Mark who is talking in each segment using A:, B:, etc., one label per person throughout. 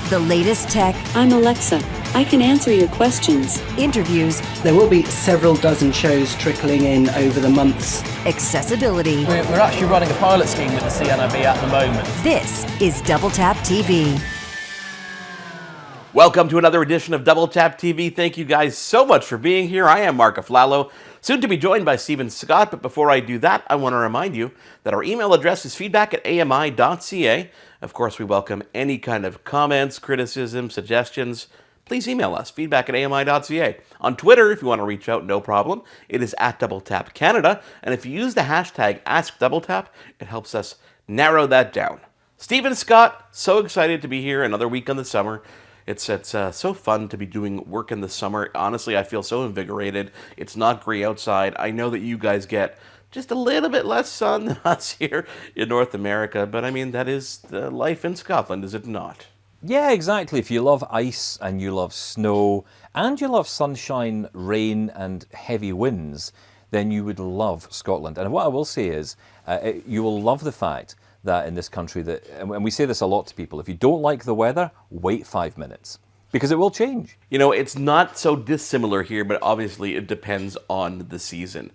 A: The latest tech.
B: I'm Alexa. I can answer your questions.
A: Interviews.
C: There will be several dozen shows trickling in over the months.
A: Accessibility.
D: We're actually running a pilot scheme with the CNIB at the moment.
A: This is Double Tap TV.
E: Welcome to another edition of Double Tap TV. Thank you guys so much for being here. I am Mark Aflalo, soon to be joined by Stephen Scott. But before I do that, I want to remind you that our email address is feedback@ami.ca. Of course, we welcome any kind of comments, criticism, suggestions. Please email us, feedback@ami.ca. On Twitter, if you want to reach out, no problem. It is @DoubleTapCanada. And if you use the hashtag AskDoubleTap, it helps us narrow that down. Stephen Scott, so excited to be here. Another week on the summer. It's so fun to be doing work in the summer. Honestly, I feel so invigorated. It's not gray outside. I know that you guys get just a little bit less sun than us here in North America, but I mean, that is the life in Scotland, is it not?
F: Yeah, exactly. If you love ice and you love snow and you love sunshine, rain and heavy winds, then you would love Scotland. And what I will say is, you will love the fact that in this country, and we say this a lot to people, if you don't like the weather, wait 5 minutes, because it will change.
E: You know, it's not so dissimilar here, but obviously it depends on the season.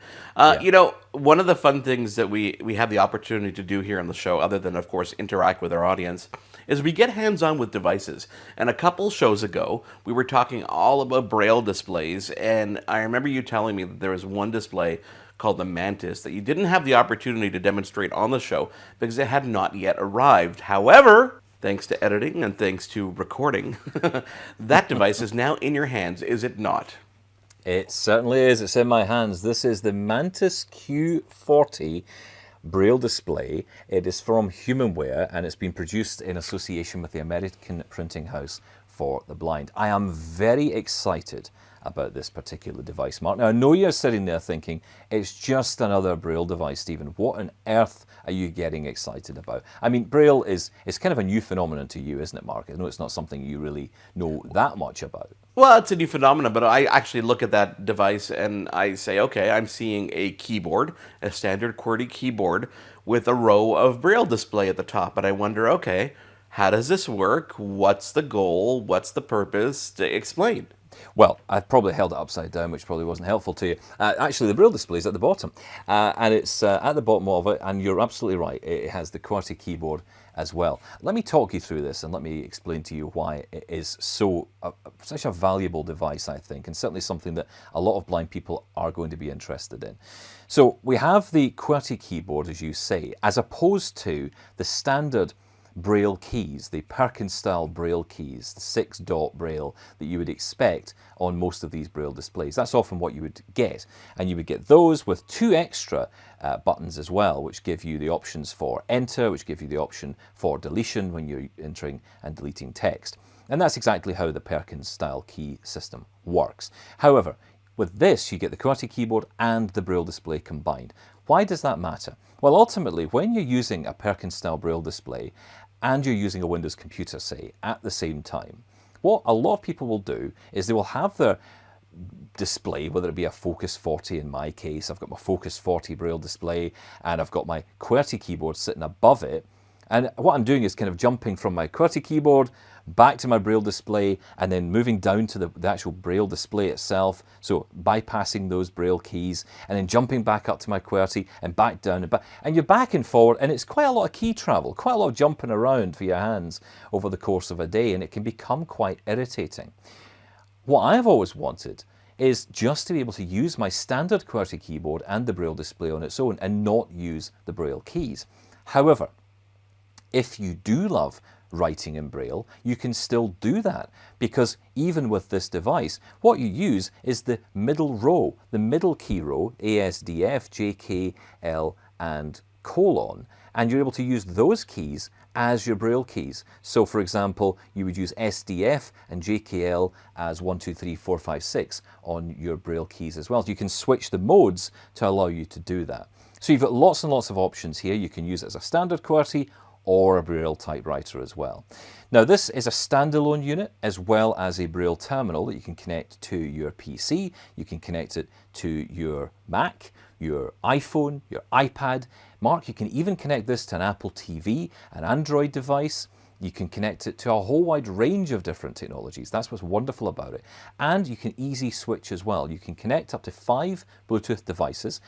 E: You know, one of the fun things that we have the opportunity to do here on the show, other than, of course, interact with our audience, is we get hands-on with devices. And a couple shows ago, we were talking all about Braille displays, and I remember you telling me that there was one display called the Mantis that you didn't have the opportunity to demonstrate on the show because it had not yet arrived. However, thanks to editing and thanks to recording, that device is now in your hands, is it not?
F: It certainly is. It's in my hands. This is the Mantis Q40 Braille display. It is from Humanware and it's been produced in association with the American Printing House for the Blind. I am very excited about this particular device, Mark. Now, I know you're sitting there thinking, it's just another Braille device, Stephen. What on earth are you getting excited about? I mean, Braille is kind of a new phenomenon to you, isn't it, Mark? I know it's not something you really know that much about.
E: Well, it's a new phenomenon, but I actually look at that device and I say, okay, I'm seeing a keyboard, a standard QWERTY keyboard with a row of Braille display at the top. And I wonder, okay, how does this work? What's the goal? What's the purpose? Explain.
F: Well, I've probably held it upside down, which probably wasn't helpful to you. Actually, the Braille display is at the bottom, and it's at the bottom of it, and you're absolutely right. It has the QWERTY keyboard as well. Let me talk you through this, and let me explain to you why it is such a valuable device, I think, and certainly something that a lot of blind people are going to be interested in. So we have the QWERTY keyboard, as you say, as opposed to the standard Braille keys, the Perkins-style Braille keys, the 6-dot Braille that you would expect on most of these Braille displays. That's often what you would get. And you would get those with two extra buttons as well, which give you the options for enter, which give you the option for deletion when you're entering and deleting text. And that's exactly how the Perkins-style key system works. However, with this, you get the QWERTY keyboard and the Braille display combined. Why does that matter? Well, ultimately, when you're using a Perkins-style Braille display and you're using a Windows computer, say, at the same time, what a lot of people will do is they will have their display, whether it be a Focus 40 in my case, I've got my Focus 40 Braille display, and I've got my QWERTY keyboard sitting above it. And what I'm doing is kind of jumping from my QWERTY keyboard back to my Braille display and then moving down to the actual Braille display itself. So bypassing those Braille keys and then jumping back up to my QWERTY and back down and back. And you're back and forward, and it's quite a lot of key travel, quite a lot of jumping around for your hands over the course of a day, and it can become quite irritating. What I've always wanted is just to be able to use my standard QWERTY keyboard and the Braille display on its own and not use the Braille keys. However, if you do love writing in Braille, you can still do that, because even with this device, what you use is the middle row, the middle key row, ASDF, JK, L, and colon, and you're able to use those keys as your Braille keys. So for example, you would use SDF and JKL as 1, 2, 3, 4, 5, 6 on your Braille keys as well. You can switch the modes to allow you to do that. So you've got lots and lots of options here. You can use it as a standard QWERTY or a Braille typewriter as well. Now this is a standalone unit as well as a Braille terminal that you can connect to your PC, you can connect it to your Mac, your iPhone, your iPad. Mark, you can even connect this to an Apple TV, an Android device. You can connect it to a whole wide range of different technologies. That's what's wonderful about it. And you can easy switch as well. You can connect up to 5 Bluetooth devices,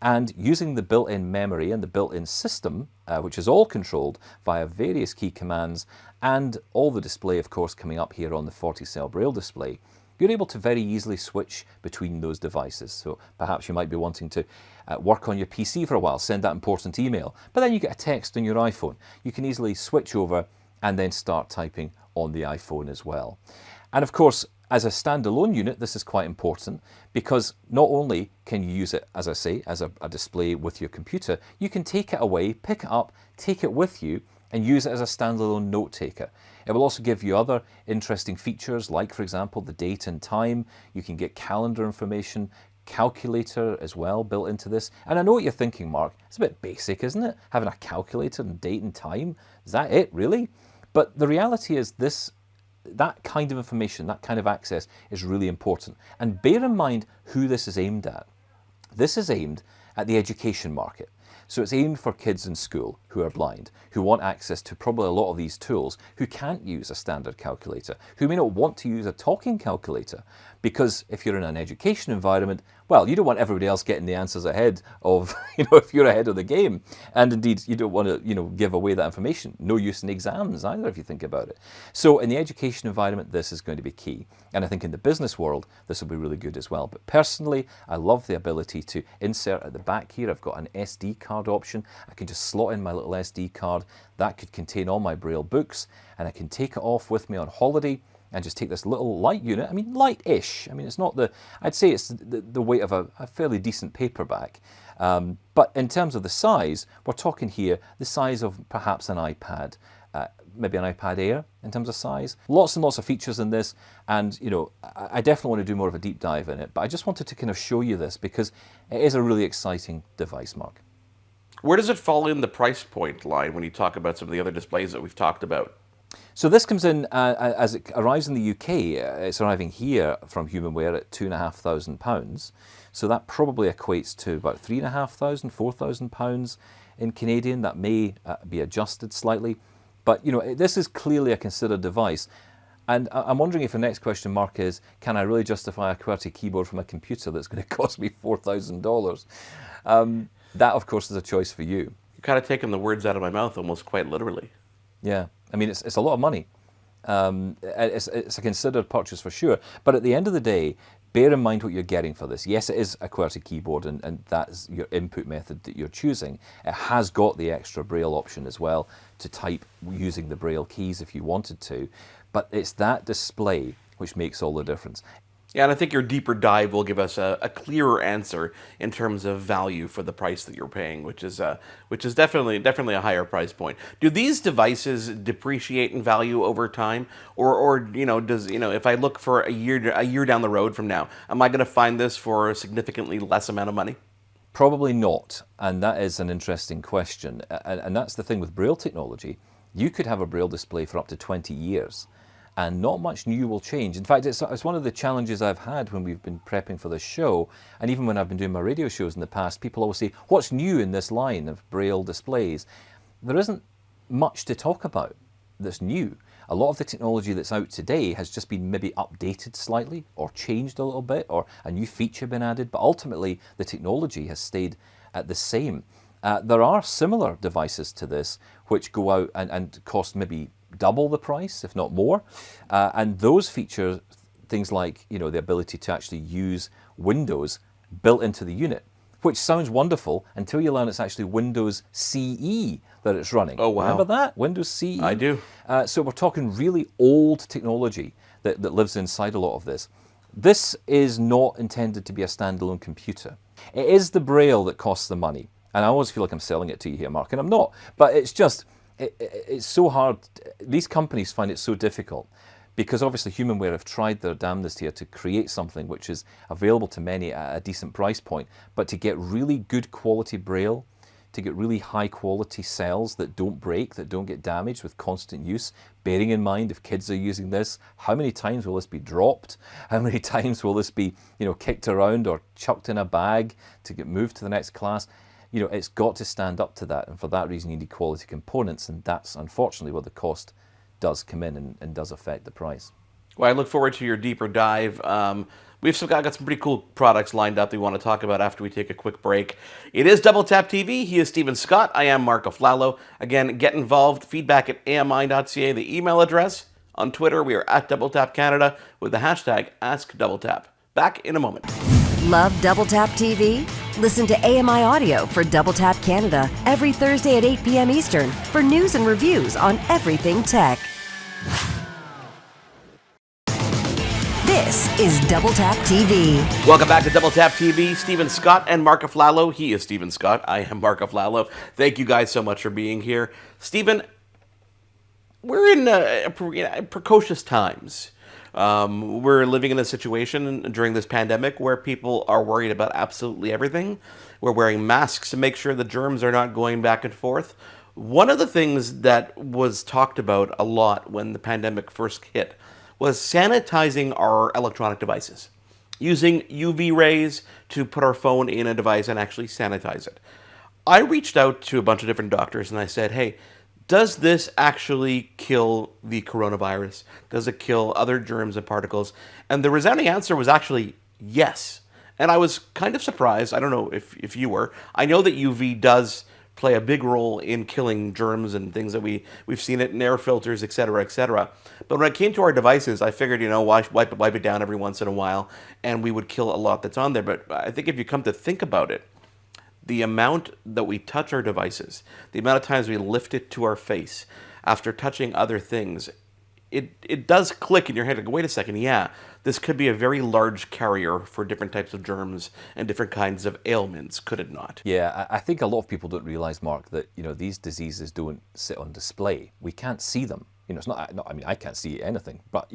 F: and using the built-in memory and the built-in system, which is all controlled via various key commands, and all the display, of course, coming up here on the 40-cell Braille display, you're able to very easily switch between those devices. So perhaps you might be wanting to work on your PC for a while, send that important email, but then you get a text on your iPhone. You can easily switch over and then start typing on the iPhone as well. And of course, as a standalone unit, this is quite important because not only can you use it, as I say, as a display with your computer, you can take it away, pick it up, take it with you, and use it as a standalone note taker. It will also give you other interesting features like, for example, the date and time. You can get calendar information, calculator as well built into this. And I know what you're thinking, Mark. It's a bit basic, isn't it? Having a calculator and date and time. Is that it, really? But the reality is that kind of information, that kind of access is really important. And bear in mind who this is aimed at. This is aimed at the education market. So it's aimed for kids in school who are blind, who want access to probably a lot of these tools, who can't use a standard calculator, who may not want to use a talking calculator. Because if you're in an education environment, well, you don't want everybody else getting the answers ahead of, if you're ahead of the game. And indeed, you don't want to, give away that information. No use in exams either, if you think about it. So in the education environment, this is going to be key. And I think in the business world, this will be really good as well. But personally, I love the ability to insert at the back here. I've got an SD card option. I can just slot in my little SD card. That could contain all my Braille books, and I can take it off with me on holiday and just take this little light unit. I mean, light-ish. I mean, it's not I'd say it's the weight of a fairly decent paperback. But in terms of the size, we're talking here the size of perhaps an iPad, maybe an iPad Air in terms of size. Lots and lots of features in this, and I definitely want to do more of a deep dive in it, but I just wanted to kind of show you this because it is a really exciting device, Mark.
E: Where does it fall in the price point line when you talk about some of the other displays that we've talked about?
F: So this comes in as it arrives in the UK. It's arriving here from Humanware at £2,500. So that probably equates to about £3,500, £4,000 in Canadian. That may be adjusted slightly, but this is clearly a considered device. And I'm wondering if the next question, Mark, is can I really justify a QWERTY keyboard from a computer that's going to cost me $4,000? That, of course, is a choice for you.
E: You're kind of taking the words out of my mouth almost quite literally.
F: Yeah, I mean, it's a lot of money. It's a considered purchase for sure. But at the end of the day, bear in mind what you're getting for this. Yes, it is a QWERTY keyboard, and that's your input method that you're choosing. It has got the extra Braille option as well to type using the Braille keys if you wanted to. But it's that display which makes all the difference.
E: Yeah, and I think your deeper dive will give us a clearer answer in terms of value for the price that you're paying, which is definitely a higher price point. Do these devices depreciate in value over time, or does if I look for a year down the road from now, am I going to find this for a significantly less amount of money?
F: Probably not, and that is an interesting question. And that's the thing with Braille technology. You could have a Braille display for up to 20 years. And not much new will change. In fact, it's one of the challenges I've had when we've been prepping for this show, and even when I've been doing my radio shows in the past, people always say, what's new in this line of Braille displays? There isn't much to talk about that's new. A lot of the technology that's out today has just been maybe updated slightly or changed a little bit, or a new feature been added, but ultimately the technology has stayed at the same. There are similar devices to this which go out and cost maybe double the price, if not more. And those feature things like, the ability to actually use Windows built into the unit, which sounds wonderful until you learn it's actually Windows CE that it's running.
E: Oh, wow.
F: Remember that? Windows CE?
E: I do.
F: So we're talking really old technology that lives inside a lot of this. This is not intended to be a standalone computer. It is the Braille that costs the money. And I always feel like I'm selling it to you here, Mark, and I'm not. But it's just, it's so hard. These companies find it so difficult because obviously Humanware have tried their damnedest here to create something which is available to many at a decent price point, but to get really good quality Braille, to get really high quality cells that don't break, that don't get damaged with constant use, bearing in mind if kids are using this, how many times will this be dropped? How many times will this be, kicked around or chucked in a bag to get moved to the next class? It's got to stand up to that, and for that reason you need quality components, and that's unfortunately where the cost does come in and does affect the price.
E: Well, I look forward to your deeper dive. We've got some pretty cool products lined up that we want to talk about after we take a quick break. It is Double Tap TV. He is Stephen Scott. I am Mark Aflalo. Again, get involved. Feedback at ami.ca. The email address. On Twitter, we are at Double Tap Canada with the hashtag AskDoubleTap. Back in a moment.
A: Love Double Tap TV? Listen to AMI Audio for Double Tap Canada every Thursday at 8 p.m. Eastern for news and reviews on everything tech. This is Double Tap TV.
E: Welcome back to Double Tap TV. Stephen Scott and Mark Aflalo. He is Stephen Scott. I am Mark Aflalo. Thank you guys so much for being here. Stephen, we're in precocious times. We're living in a situation during this pandemic where people are worried about absolutely everything. We're wearing masks to make sure the germs are not going back and forth. One of the things that was talked about a lot when the pandemic first hit was sanitizing our electronic devices, using UV rays to put our phone in a device and actually sanitize it. I reached out to a bunch of different doctors and I said, hey, does this actually kill the coronavirus? Does it kill other germs and particles? And the resounding answer was actually yes. And I was kind of surprised. I don't know if you were. I know that UV does play a big role in killing germs and things that we've seen it in air filters, et cetera, But when it came to our devices, I figured, wipe it down every once in a while, and we would kill a lot that's on there. But I think if you come to think about it, the amount that we touch our devices, the amount of times we lift it to our face after touching other things, it does click in your head. Like, wait a second, yeah, this could be a very large carrier for different types of germs and different kinds of ailments, could it not?
F: Yeah, I think a lot of people don't realize, Mark, that these diseases don't sit on display. We can't see them. It's not. I mean, I can't see anything, but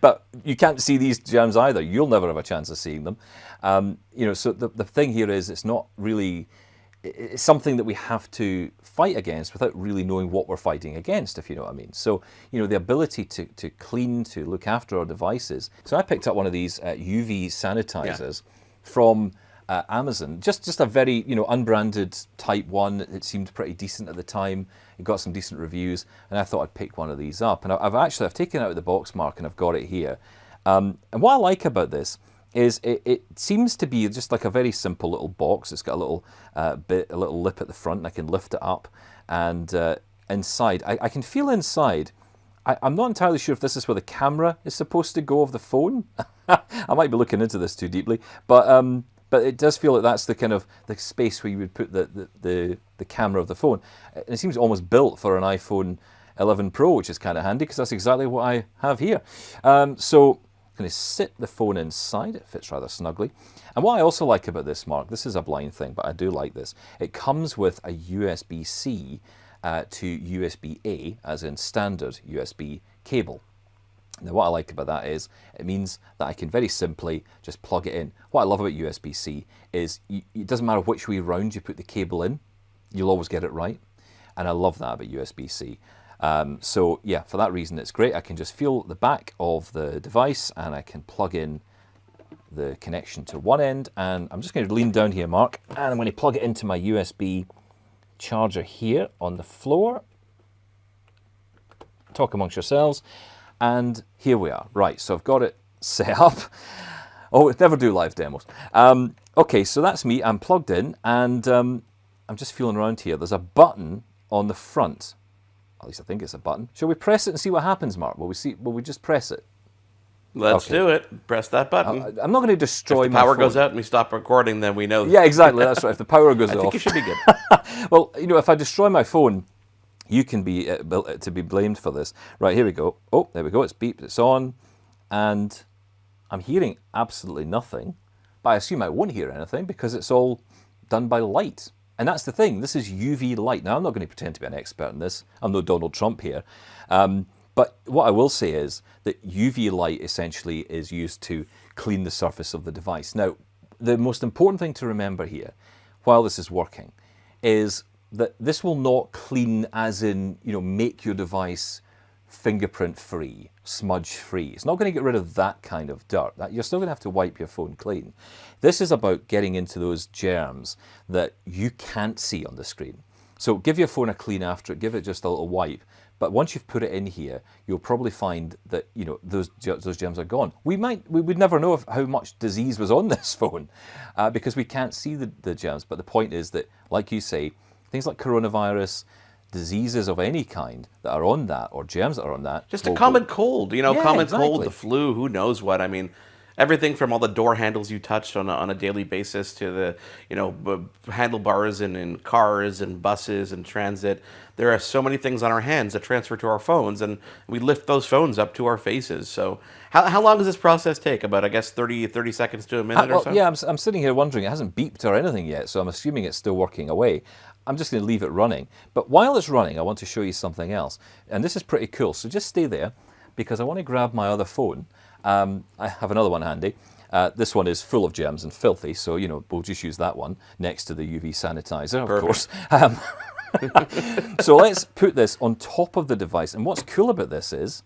F: but you can't see these germs either. You'll never have a chance of seeing them. So the thing here is, it's not really. It's something that we have to fight against without really knowing what we're fighting against, if you know what I mean. So, the ability to clean, to look after our devices. So I picked up one of these UV sanitizers from Amazon, just a very, unbranded type one. It seemed pretty decent at the time. It got some decent reviews, and I thought I'd pick one of these up. And I've taken it out of the box, Mark, and I've got it here. And what I like about this is it seems to be just like a very simple little box. It's got a little a little lip at the front, and I can lift it up. And inside, I can feel inside. I'm not entirely sure if this is where the camera is supposed to go of the phone. I might be looking into this too deeply, but it does feel like that's the kind of the space where you would put the camera of the phone. And it seems almost built for an iPhone 11 Pro, which is kind of handy because that's exactly what I have here. So I'm going to sit the phone inside. It fits rather snugly. And what I also like about this, Mark, this is a blind thing, but I do like this. It comes with a USB-C to USB-A, as in standard USB cable. Now, what I like about that is it means that I can very simply just plug it in. What I love about USB-C is it doesn't matter which way around you put the cable in, you'll always get it right. And I love that about USB-C. So yeah, for that reason, it's great. I can just feel the back of the device and I can plug in the connection to one end. And I'm just going to lean down here, Mark, and I'm going to plug it into my USB charger here on the floor. Talk amongst yourselves. And here we are. Right, so I've got it set up. Oh, never do live demos. Okay, so that's me. I'm plugged in, and I'm just feeling around here. There's a button on the front. At least I think it's a button. Shall we press it and see what happens, Mark? Will we just press it?
E: Let's do it. Press that button.
F: I'm not going to destroy
E: if the
F: my
E: power
F: phone.
E: goes out and we stop recording, then we know.
F: Yeah, exactly. That's right. If the power goes off.
E: I think you should be good.
F: Well, if I destroy my phone, you can be to be blamed for this. Right, here we go. Oh, there we go. It's beeped. It's on. And I'm hearing absolutely nothing. But I assume I won't hear anything because it's all done by light. And that's the thing. This is UV light. Now, I'm not going to pretend to be an expert in this. I'm no Donald Trump here. But what I will say is that UV light essentially is used to clean the surface of the device. Now, the most important thing to remember here, while this is working, is that this will not clean as in, make your device fingerprint free, smudge free. It's not going to get rid of that kind of dirt. You're still going to have to wipe your phone clean. This is about getting into those germs that you can't see on the screen. So give your phone a clean after it, give it just a little wipe, But once you've put it in here, you'll probably find that those germs are gone. We would never know how much disease was on this phone because we can't see the germs. But the point is that, like you say, things like coronavirus, diseases of any kind that are on that, or germs that are on that.
E: Just a common cold, common cold,
F: exactly.
E: the flu, who knows what. I mean, everything from all the door handles you touch on a daily basis to the, handlebars in cars and buses and transit. There are so many things on our hands that transfer to our phones, and we lift those phones up to our faces. So how long does this process take? About, I guess, 30 seconds to a minute or so?
F: Yeah, I'm sitting here wondering. It hasn't beeped or anything yet, so I'm assuming it's still working away. I'm just going to leave it running. But while it's running, I want to show you something else. And this is pretty cool. So just stay there, because I want to grab my other phone. I have another one handy. This one is full of germs and filthy, so we'll just use that one next to the UV sanitizer, of course. So let's put this on top of the device. And what's cool about this is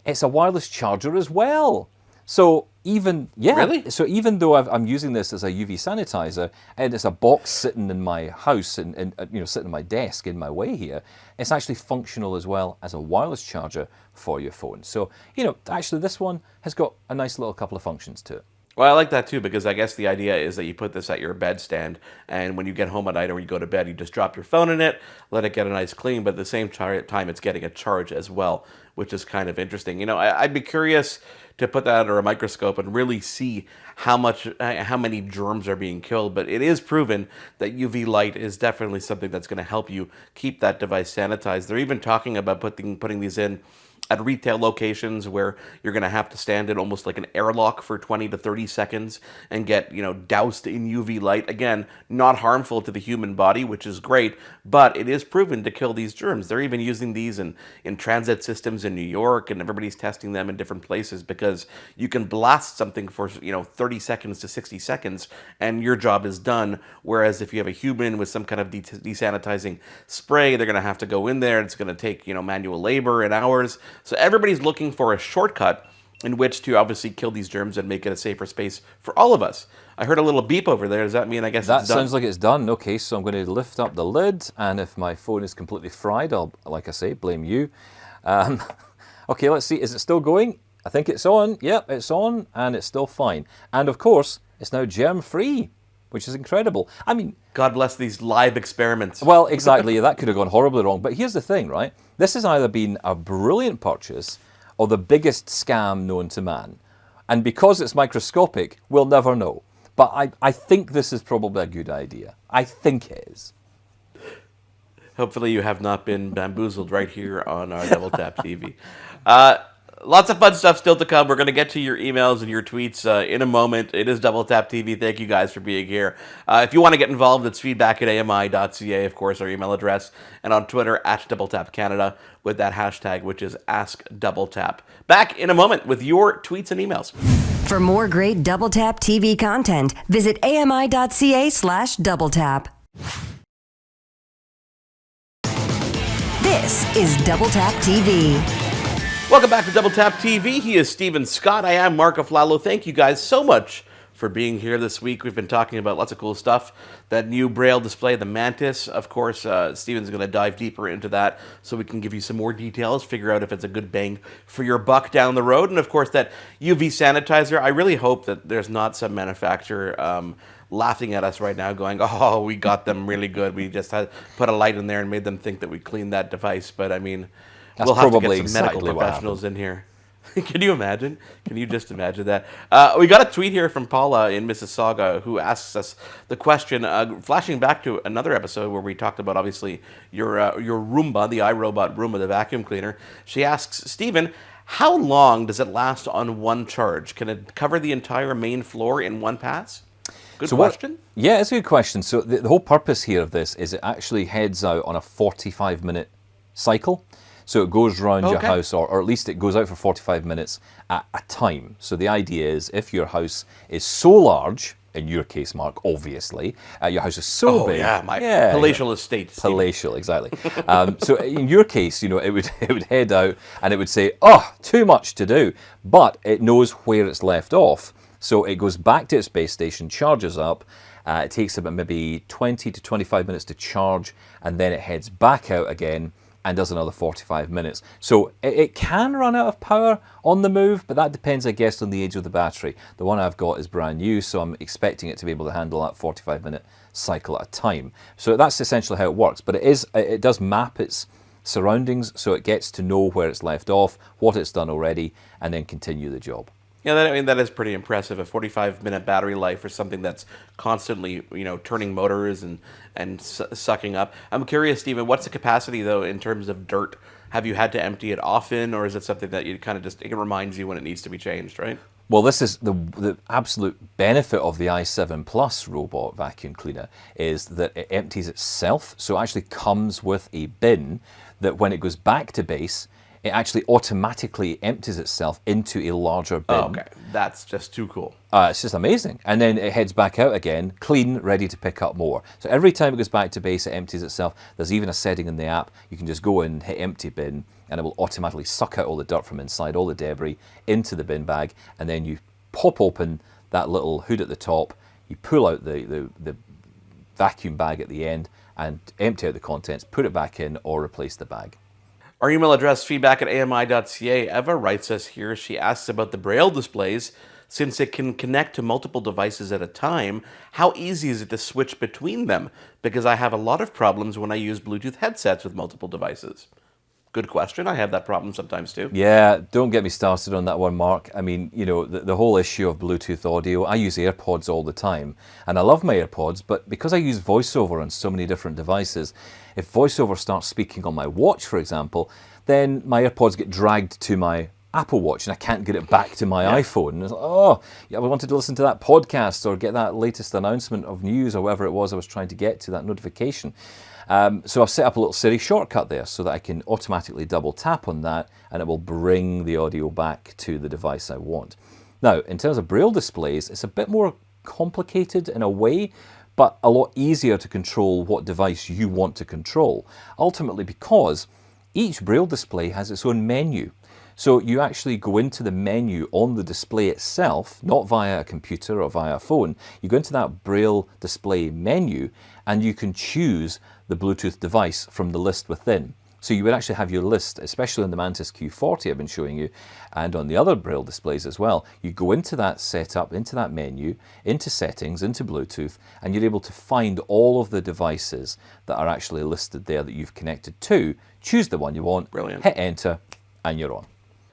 F: it's a wireless charger as well. So
E: Really?
F: So even though I'm using this as a UV sanitizer, and it's a box sitting in my house and sitting on my desk in my way here, it's actually functional as well as a wireless charger for your phone. So actually this one has got a nice little couple of functions to it.
E: Well, I like that too, because I guess the idea is that you put this at your bedstand, and when you get home at night or you go to bed, you just drop your phone in it, let it get a nice clean, but at the same time, it's getting a charge as well, which is kind of interesting. I'd be curious to put that under a microscope and really see how many germs are being killed, but it is proven that UV light is definitely something that's going to help you keep that device sanitized. They're even talking about putting these in at retail locations where you're going to have to stand in almost like an airlock for 20 to 30 seconds and get, doused in UV light. Again, not harmful to the human body, which is great, but it is proven to kill these germs. They're even using these in transit systems in New York, and everybody's testing them in different places because you can blast something for, 30 seconds to 60 seconds and your job is done. Whereas if you have a human with some kind of desanitizing spray, they're going to have to go in there. It's going to take, manual labor and hours. So everybody's looking for a shortcut in which to obviously kill these germs and make it a safer space for all of us. I heard a little beep over there. Does that mean, I guess,
F: that
E: it's done?
F: sounds like it's done. Okay, so I'm going to lift up the lid, and if my phone is completely fried, I'll, like I say, blame you. Okay, let's see. Is it still going? I think it's on. Yep, it's on, and it's still fine. And of course, it's now germ-free, which is incredible. I mean,
E: God bless these live experiments.
F: well, exactly. That could have gone horribly wrong. But here's the thing, right? This has either been a brilliant purchase or the biggest scam known to man. And because it's microscopic, we'll never know. But I think this is probably a good idea. I think it is.
E: Hopefully you have not been bamboozled right here on our Double Tap TV. Lots of fun stuff still to come. We're going to get to your emails and your tweets in a moment. It is Double Tap TV. Thank you guys for being here. If you want to get involved, it's feedback@ami.ca, of course, our email address, and on Twitter @DoubleTapCanada with that hashtag, which is AskDoubleTap. Back in a moment with your tweets and emails.
A: For more great Double Tap TV content, visit ami.ca/doubletap. This is Double Tap TV.
E: Welcome back to Double Tap TV. He is Stephen Scott. I am Mark Aflalo. Thank you guys so much for being here this week. We've been talking about lots of cool stuff. That new Braille display, the Mantis, of course, Stephen's going to dive deeper into that so we can give you some more details, figure out if it's a good bang for your buck down the road. And of course, that UV sanitizer, I really hope that there's not some manufacturer laughing at us right now going, oh, we got them really good. We just had put a light in there and made them think that we cleaned that device. But I mean, we'll have to get some medical professionals in here. Can you imagine? Can you just imagine that? We got a tweet here from Paula in Mississauga who asks us the question, flashing back to another episode where we talked about, obviously, your Roomba, the iRobot Roomba, the vacuum cleaner. She asks, Stephen, how long does it last on one charge? Can it cover the entire main floor in one pass? Good question.
F: Yeah, it's a good question. So the whole purpose here of this is it actually heads out on a 45-minute cycle. So it goes around your house, or at least it goes out for 45 minutes at a time. So the idea is if your house is so large, in your case, Mark, obviously, your house is so big.
E: My palatial estate.
F: Palatial, exactly. So in your case, it would head out and it would say, oh, too much to do. But it knows where it's left off. So it goes back to its base station, charges up. It takes about maybe 20 to 25 minutes to charge, and then it heads back out again. and does another 45 minutes. So it can run out of power on the move, but that depends, I guess, on the age of the battery. The one I've got is brand new, so I'm expecting it to be able to handle that 45-minute cycle at a time. So that's essentially how it works, but it does map its surroundings, so it gets to know where it's left off, what it's done already, and then continue the job.
E: Yeah, that is pretty impressive. A 45-minute battery life for something that's constantly, turning motors and sucking up. I'm curious, Stephen, what's the capacity, though, in terms of dirt? Have you had to empty it often, or is it something that you kind of it reminds you when it needs to be changed, right?
F: Well, this is the absolute benefit of the i7 Plus robot vacuum cleaner, is that it empties itself. So it actually comes with a bin that when it goes back to base, it actually automatically empties itself into a larger bin.
E: Oh, okay. That's just too cool.
F: It's just amazing. And then it heads back out again, clean, ready to pick up more. So every time it goes back to base, it empties itself. There's even a setting in the app. You can just go in, hit empty bin, and it will automatically suck out all the dirt from inside, all the debris, into the bin bag. And then you pop open that little hood at the top, you pull out the vacuum bag at the end, and empty out the contents, put it back in, or replace the bag.
E: Our email address, feedback@ami.ca. Eva writes us here. She asks about the Braille displays. Since it can connect to multiple devices at a time, how easy is it to switch between them? Because I have a lot of problems when I use Bluetooth headsets with multiple devices. Good question. I have that problem sometimes too.
F: Yeah, don't get me started on that one, Mark. I mean, the whole issue of Bluetooth audio, I use AirPods all the time, and I love my AirPods, but because I use VoiceOver on so many different devices, if VoiceOver starts speaking on my watch, for example, then my AirPods get dragged to my Apple Watch and I can't get it back to my iPhone. And it's like, oh, yeah, I wanted to listen to that podcast or get that latest announcement of news or whatever it was I was trying to get to, that notification. So I've set up a little Siri shortcut there so that I can automatically double tap on that and it will bring the audio back to the device I want. Now, in terms of Braille displays, it's a bit more complicated in a way, but a lot easier to control what device you want to control. Ultimately because each Braille display has its own menu. So you actually go into the menu on the display itself, not via a computer or via a phone. You go into that Braille display menu and you can choose the Bluetooth device from the list within. So you would actually have your list, especially on the Mantis Q40 I've been showing you, and on the other Braille displays as well. You go into that setup, into that menu, into settings, into Bluetooth, and you're able to find all of the devices that are actually listed there that you've connected to. Choose the one you want,
E: Brilliant.
F: Hit enter, and you're on.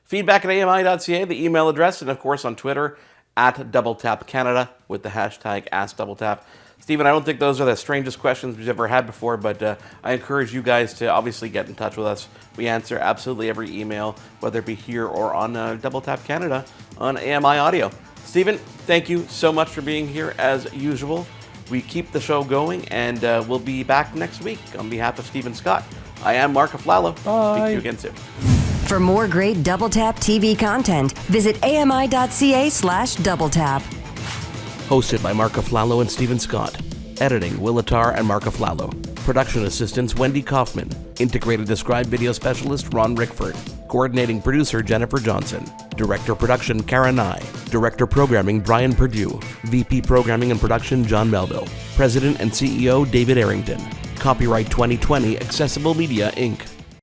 E: Feedback@ami.ca, the email address, and of course on Twitter @DoubleTapCanada with the hashtag AskDoubleTap. Stephen, I don't think those are the strangest questions we've ever had before, but I encourage you guys to obviously get in touch with us. We answer absolutely every email, whether it be here or on Double Tap Canada on AMI Audio. Stephen, thank you so much for being here as usual. We keep the show going, and we'll be back next week. On behalf of Stephen Scott, I am Mark Aflalo.
F: Bye.
E: Speak to you again soon.
A: For more great Double Tap TV content, visit ami.ca/doubletap.
E: Hosted by Mark Aflalo and Stephen Scott. Editing, Will Attar and Mark Aflalo. Production assistants, Wendy Kaufman. Integrated Described Video Specialist, Ron Rickford. Coordinating producer, Jennifer Johnson. Director Production, Karen Nye. Director Programming, Brian Perdue. VP Programming and Production, John Melville. President and CEO, David Arrington. Copyright 2020, Accessible Media, Inc.